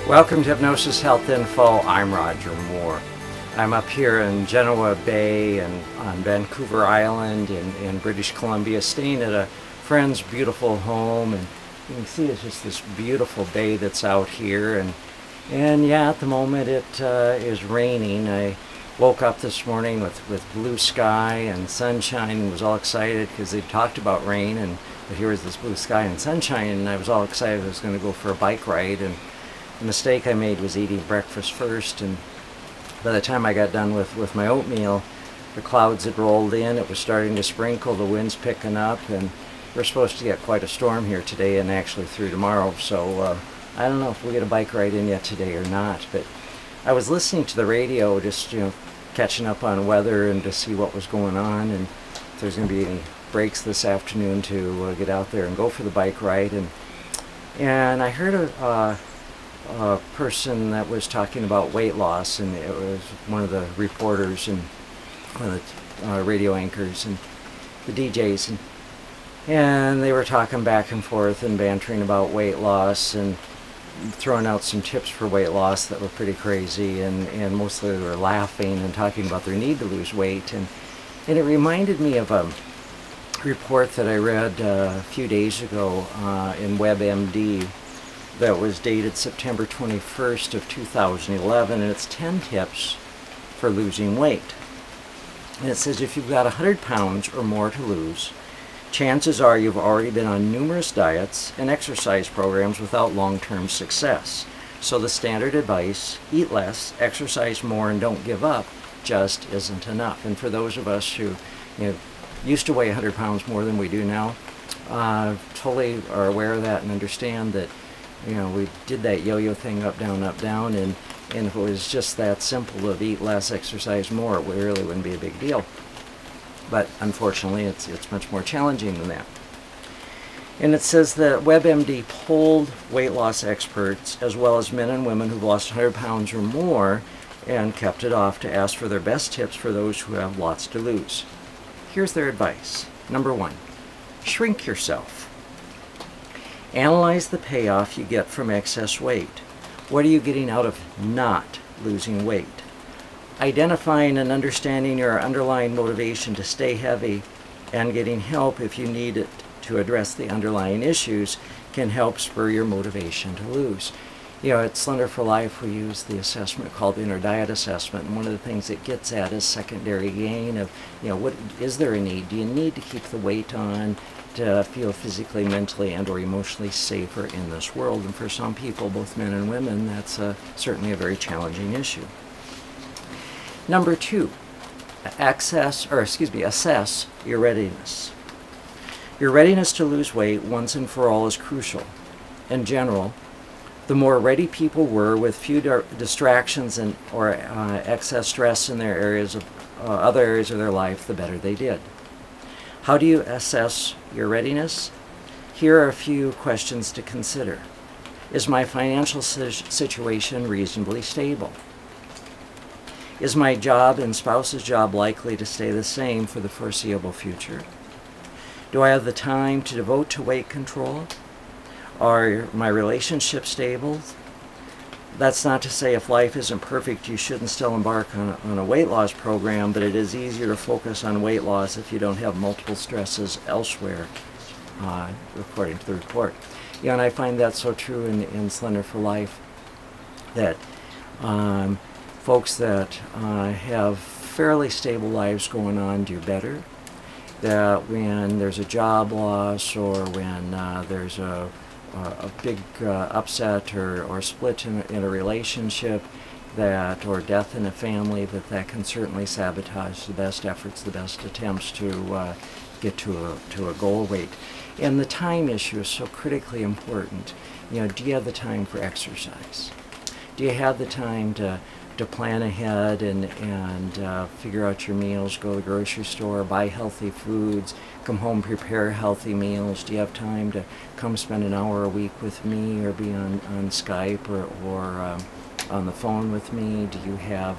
Welcome to Hypnosis Health Info. I'm Roger Moore. I'm up here in Genoa Bay and on Vancouver Island in British Columbia, staying at a friend's beautiful home, and you can see it's just this beautiful bay that's out here, and yeah, at the moment it is raining. I woke up this morning with blue sky and sunshine and was all excited because they talked about rain, but here was this blue sky and sunshine, and I was all excited I was going to go for a bike ride. And the mistake I made was eating breakfast first, and by the time I got done with my oatmeal, the clouds had rolled in, it was starting to sprinkle, the wind's picking up, and we're supposed to get quite a storm here today and actually through tomorrow, so I don't know if we'll get a bike ride in yet today or not. But I was listening to the radio, just catching up on weather and to see what was going on, and if there's going to be any breaks this afternoon to get out there and go for the bike ride. And I heard a person that was talking about weight loss, and it was one of the reporters and one of the radio anchors and the DJs, and they were talking back and forth and bantering about weight loss and throwing out some tips for weight loss that were pretty crazy, and mostly they were laughing and talking about their need to lose weight, and it reminded me of a report that I read a few days ago in WebMD that was dated September 21st of 2011, and it's 10 tips for losing weight. And it says if you've got 100 pounds or more to lose, chances are you've already been on numerous diets and exercise programs without long-term success. So the standard advice, eat less, exercise more, and don't give up, just isn't enough. And for those of us who used to weigh 100 pounds more than we do now, totally are aware of that and understand that we did that yo-yo thing, up, down, and if it was just that simple of eat less, exercise more, it really wouldn't be a big deal. But unfortunately, it's much more challenging than that. And it says that WebMD polled weight loss experts, as well as men and women who've lost 100 pounds or more, and kept it off to ask for their best tips for those who have lots to lose. Here's their advice. Number 1, shrink yourself. Analyze the payoff you get from excess weight. What are you getting out of not losing weight? Identifying and understanding your underlying motivation to stay heavy and getting help if you need it to address the underlying issues can help spur your motivation to lose. At Slender for Life we use the assessment called Inner Diet Assessment, and one of the things it gets at is secondary gain of, what is there a need? Do you need to keep the weight on to feel physically, mentally, and or emotionally safer in this world? And for some people, both men and women, that's certainly a very challenging issue. Number 2, assess your readiness. Your readiness to lose weight once and for all is crucial. In general, the more ready people were with few distractions or excess stress in their other areas of their life, the better they did. How do you assess your readiness? Here are a few questions to consider. Is my financial situation reasonably stable? Is my job and spouse's job likely to stay the same for the foreseeable future? Do I have the time to devote to weight control? Are my relationships stable? That's not to say if life isn't perfect, you shouldn't still embark on a weight loss program, but it is easier to focus on weight loss if you don't have multiple stresses elsewhere, according to the report. And I find that so true in Slender for Life, that folks that have fairly stable lives going on do better. That when there's a job loss or when there's a big upset or split in a relationship, or death in a family, that can certainly sabotage the best efforts, the best attempts to get to a goal weight. And the time issue is so critically important. Do you have the time for exercise? Do you have the time to plan ahead and figure out your meals, go to the grocery store, buy healthy foods, come home, prepare healthy meals? Do you have time to come spend an hour a week with me, or be on Skype or on the phone with me? Do you have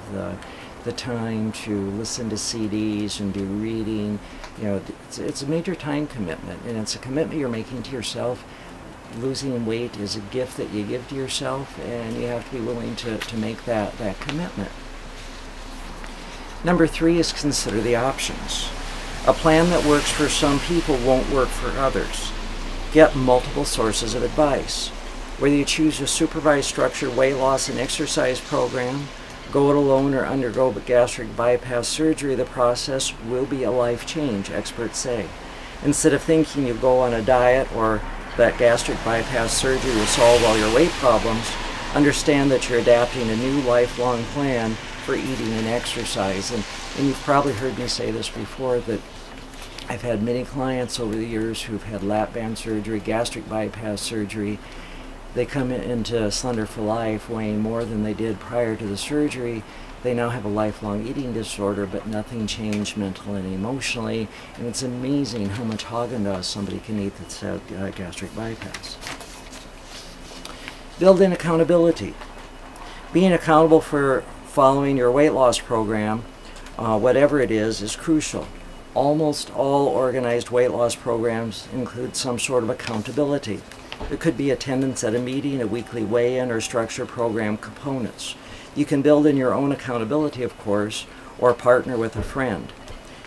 the time to listen to CDs and do reading? It's a major time commitment, and it's a commitment you're making to yourself losing weight is a gift that you give to yourself, and you have to be willing to make that commitment. Number 3 is consider the options. A plan that works for some people won't work for others. Get multiple sources of advice. Whether you choose a supervised structured weight loss and exercise program, go it alone, or undergo gastric bypass surgery, the process will be a life change, experts say. Instead of thinking you go on a diet or that gastric bypass surgery will solve all your weight problems, understand that you're adapting a new lifelong plan for eating and exercise. And you've probably heard me say this before, that I've had many clients over the years who've had lap band surgery, gastric bypass surgery. They come into Slender for Life weighing more than they did prior to the surgery. They now have a lifelong eating disorder, but nothing changed mentally and emotionally. And it's amazing how much Haagen-Dazs somebody can eat that's had gastric bypass. Build in accountability. Being accountable for following your weight loss program, whatever it is crucial. Almost all organized weight loss programs include some sort of accountability. It could be attendance at a meeting, a weekly weigh-in, or structure program components. You can build in your own accountability, of course, or partner with a friend.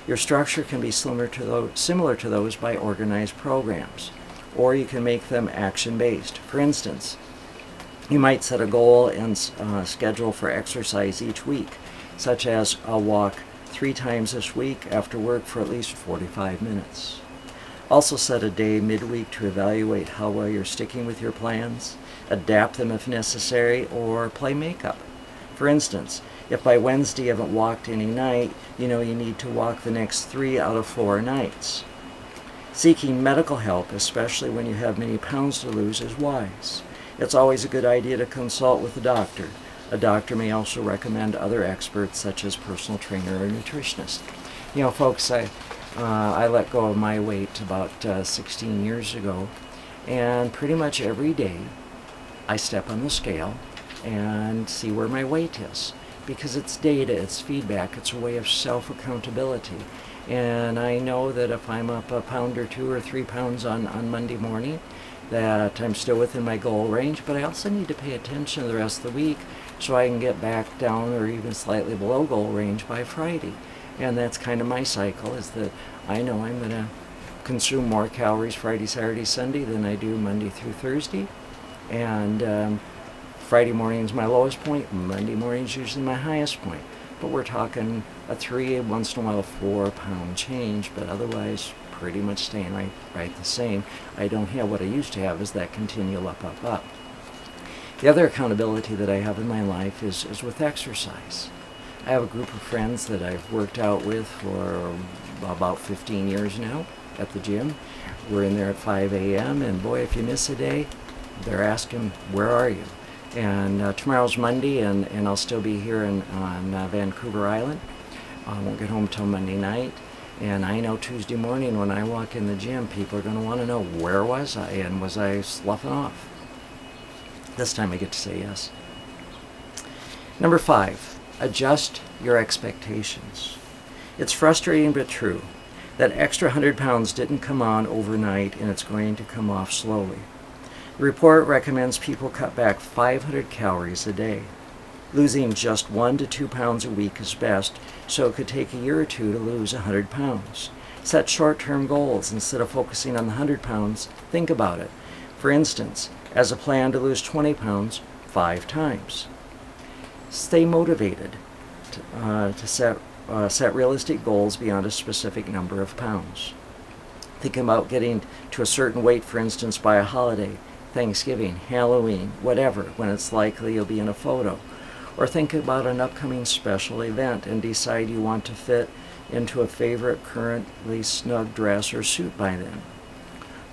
Your structure can be similar to those by organized programs, or you can make them action-based. For instance, you might set a goal and schedule for exercise each week, such as I'll walk 3 times this week after work for at least 45 minutes. Also set a day midweek to evaluate how well you're sticking with your plans, adapt them if necessary, or play makeup. For instance, if by Wednesday you haven't walked any night, you know you need to walk the next 3 out of 4 nights. Seeking medical help, especially when you have many pounds to lose, is wise. It's always a good idea to consult with a doctor. A doctor may also recommend other experts such as personal trainer or nutritionist. You know, folks, I let go of my weight about 16 years ago, and pretty much every day I step on the scale and see where my weight is, because it's data, it's feedback, it's a way of self-accountability. And I know that if I'm up a pound or 2 or 3 pounds on Monday morning, that I'm still within my goal range, but I also need to pay attention to the rest of the week so I can get back down or even slightly below goal range by Friday. And that's kind of my cycle, is that I know I'm going to consume more calories Friday, Saturday, Sunday than I do Monday through Thursday. And Friday morning is my lowest point, Monday morning is usually my highest point. But we're talking a 3, once in a while a 4-pound change, but otherwise pretty much staying right the same. I don't have what I used to have, is that continual up, up, up. The other accountability that I have in my life is with exercise. I have a group of friends that I've worked out with for about 15 years now at the gym. We're in there at 5 a.m. and boy, if you miss a day, they're asking, where are you? And tomorrow's Monday, and I'll still be here on Vancouver Island. I won't get home till Monday night. And I know Tuesday morning when I walk in the gym, people are going to want to know, where was I, and was I sloughing off? This time I get to say yes. Number 5, adjust your expectations. It's frustrating but true. That extra 100 pounds didn't come on overnight, and it's going to come off slowly. The report recommends people cut back 500 calories a day. Losing just 1 to 2 pounds a week is best, so it could take a year or 2 to lose 100 pounds. Set short-term goals. Instead of focusing on the 100 pounds, think about it. For instance, as a plan to lose 20 pounds 5 times. Stay motivated to set realistic goals beyond a specific number of pounds. Think about getting to a certain weight, for instance, by a holiday, Thanksgiving, Halloween, whatever, when it's likely you'll be in a photo. Or think about an upcoming special event and decide you want to fit into a favorite currently snug dress or suit by then.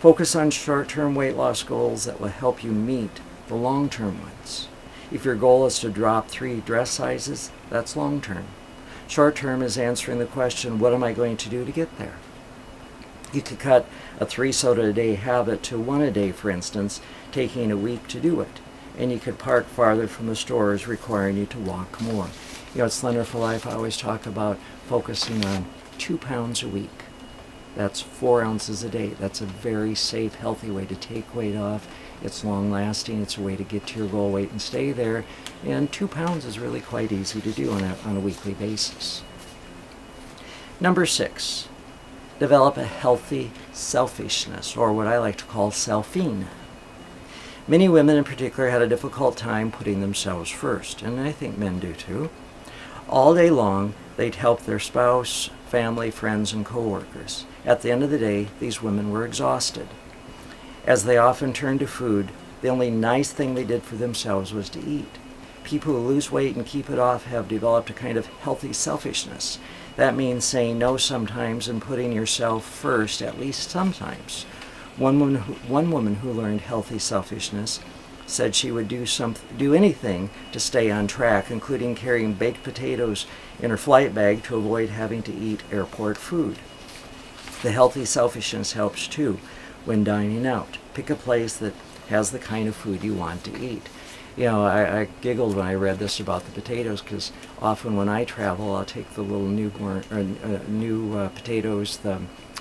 Focus on short-term weight loss goals that will help you meet the long-term ones. If your goal is to drop 3 dress sizes, that's long-term. Short-term is answering the question, what am I going to do to get there? You could cut a 3 soda a day habit to 1 a day, for instance, taking a week to do it. And you could park farther from the stores, requiring you to walk more. You know, at Slender for Life, I always talk about focusing on 2 pounds a week. That's 4 ounces a day. That's a very safe, healthy way to take weight off it's long-lasting, it's a way to get to your goal weight and stay there, and 2 pounds is really quite easy to do on a weekly basis. Number 6, develop a healthy selfishness, or what I like to call selfing. Many women in particular had a difficult time putting themselves first, and I think men do too. All day long, they'd help their spouse, family, friends, and co-workers. At the end of the day, these women were exhausted. As they often turned to food, the only nice thing they did for themselves was to eat. People who lose weight and keep it off have developed a kind of healthy selfishness. That means saying no sometimes and putting yourself first, at least sometimes. One woman who learned healthy selfishness said she would do anything to stay on track, including carrying baked potatoes in her flight bag to avoid having to eat airport food. The healthy selfishness helps too when dining out. Pick a place that has the kind of food you want to eat. You know, I giggled when I read this about the potatoes, because often when I travel, I'll take the little new potatoes, the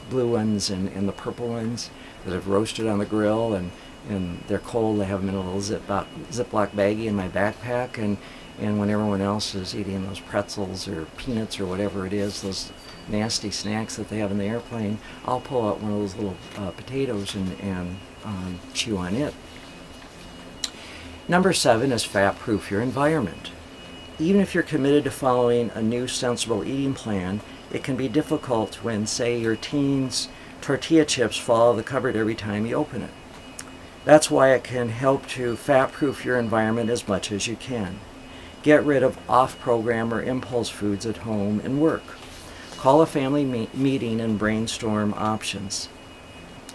blue ones and the purple ones that I've roasted on the grill, and they're cold. I have them in a little Ziploc baggie in my backpack, and when everyone else is eating those pretzels or peanuts or whatever it is, those nasty snacks that they have in the airplane, I'll pull out one of those little potatoes and chew on it. Number 7 is fat-proof your environment. Even if you're committed to following a new sensible eating plan, it can be difficult when, say, your teen's tortilla chips fall out of the cupboard every time you open it. That's why it can help to fat-proof your environment as much as you can. Get rid of off-program or impulse foods at home and work. Call a family meeting and brainstorm options.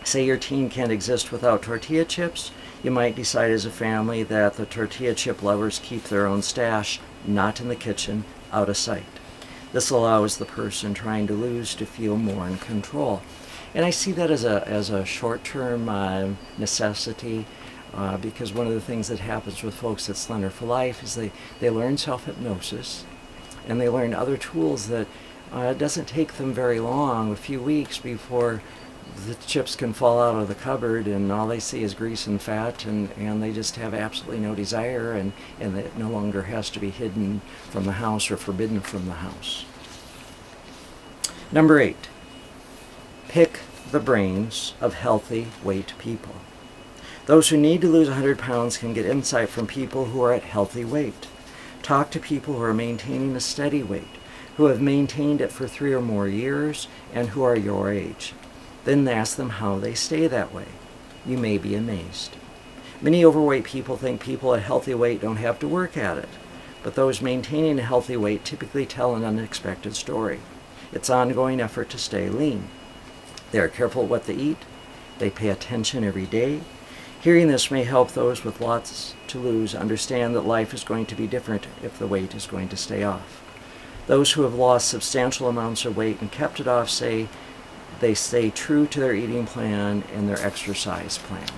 Say your teen can't exist without tortilla chips, you might decide as a family that the tortilla chip lovers keep their own stash, not in the kitchen, out of sight. This allows the person trying to lose to feel more in control. And I see that as a short-term necessity, because one of the things that happens with folks at Slender for Life is they learn self-hypnosis, and they learn other tools that it doesn't take them very long, a few weeks, before the chips can fall out of the cupboard and all they see is grease and fat, and they just have absolutely no desire, and it no longer has to be hidden from the house or forbidden from the house. Number 8, pick the brains of healthy weight people. Those who need to lose 100 pounds can get insight from people who are at healthy weight. Talk to people who are maintaining a steady weight, who have maintained it for 3 or more years, and who are your age. Then ask them how they stay that way. You may be amazed. Many overweight people think people at healthy weight don't have to work at it, but those maintaining a healthy weight typically tell an unexpected story. It's ongoing effort to stay lean. They are careful what they eat. They pay attention every day. Hearing this may help those with lots to lose understand that life is going to be different if the weight is going to stay off. Those who have lost substantial amounts of weight and kept it off say they stay true to their eating plan and their exercise plan.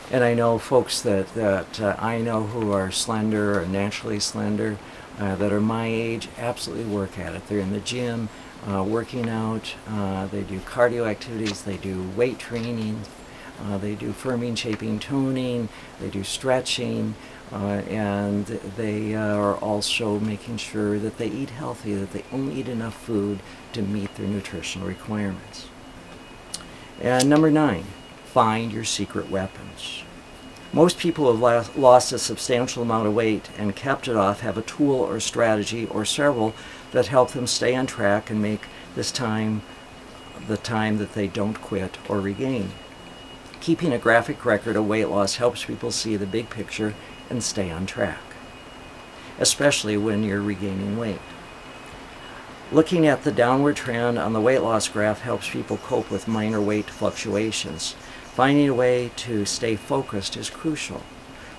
And I know folks that I know who are slender or naturally slender, that are my age, absolutely work at it. They're in the gym, working out, they do cardio activities, they do weight training, they do firming, shaping, toning, they do stretching, and they are also making sure that they eat healthy, that they only eat enough food to meet their nutritional requirements. And number 9, find your secret weapons. Most people who have lost a substantial amount of weight and kept it off have a tool or strategy or several that help them stay on track and make this time the time that they don't quit or regain. Keeping a graphic record of weight loss helps people see the big picture and stay on track, especially when you're regaining weight. Looking at the downward trend on the weight loss graph helps people cope with minor weight fluctuations. Finding a way to stay focused is crucial.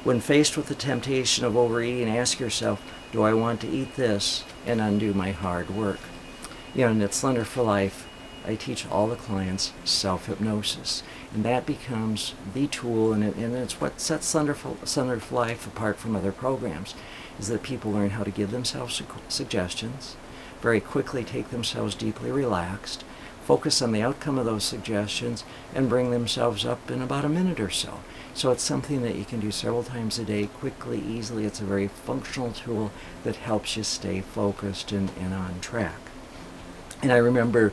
When faced with the temptation of overeating, ask yourself, do I want to eat this and undo my hard work? You know, and at Slender for Life, I teach all the clients self-hypnosis, and that becomes the tool, and it's what sets Slender for Life apart from other programs, is that people learn how to give themselves suggestions, very quickly take themselves deeply relaxed, focus on the outcome of those suggestions, and bring themselves up in about a minute or so. So it's something that you can do several times a day, quickly, easily. It's a very functional tool that helps you stay focused and on track. And I remember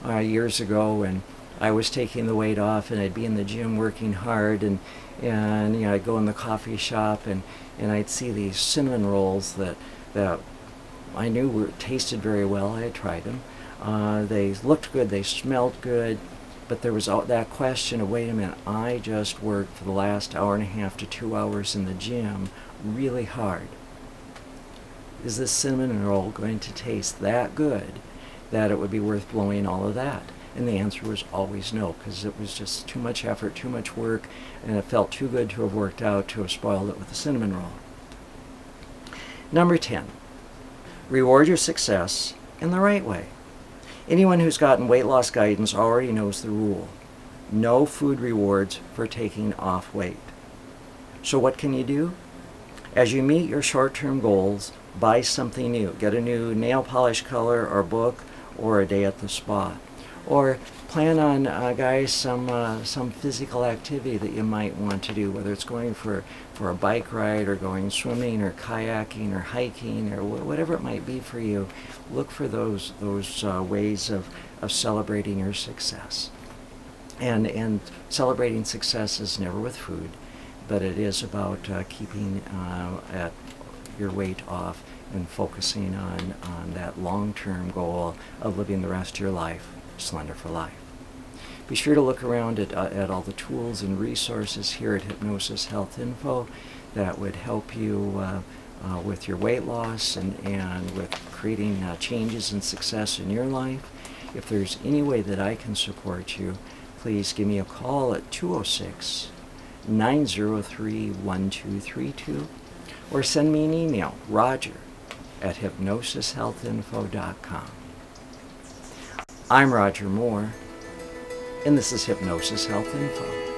years ago when I was taking the weight off, and I'd be in the gym working hard, and you know, I'd go in the coffee shop, and I'd see these cinnamon rolls that I knew tasted very well. I had tried them. They looked good, they smelled good, but there was that question of, wait a minute, I just worked for the last hour and a half to 2 hours in the gym really hard. Is this cinnamon roll going to taste that good that it would be worth blowing all of that? And the answer was always no, because it was just too much effort, too much work, and it felt too good to have worked out to have spoiled it with a cinnamon roll. Number 10, reward your success in the right way. Anyone who's gotten weight loss guidance already knows the rule. No food rewards for taking off weight. So what can you do? As you meet your short-term goals, buy something new. Get a new nail polish color or book, or a day at the spa. Or plan on, guys, some physical activity that you might want to do, whether it's going for a bike ride, or going swimming, or kayaking, or hiking, or whatever it might be for you. Look for those ways of celebrating your success. And celebrating success is never with food, but it is about keeping your weight off and focusing on that long-term goal of living the rest of your life slender for life. Be sure to look around at all the tools and resources here at Hypnosis Health Info that would help you with your weight loss and with creating changes and success in your life. If there's any way that I can support you, please give me a call at 206-903-1232 or send me an email, roger@hypnosishealthinfo.com. I'm Roger Moore, and this is Hypnosis Health Info.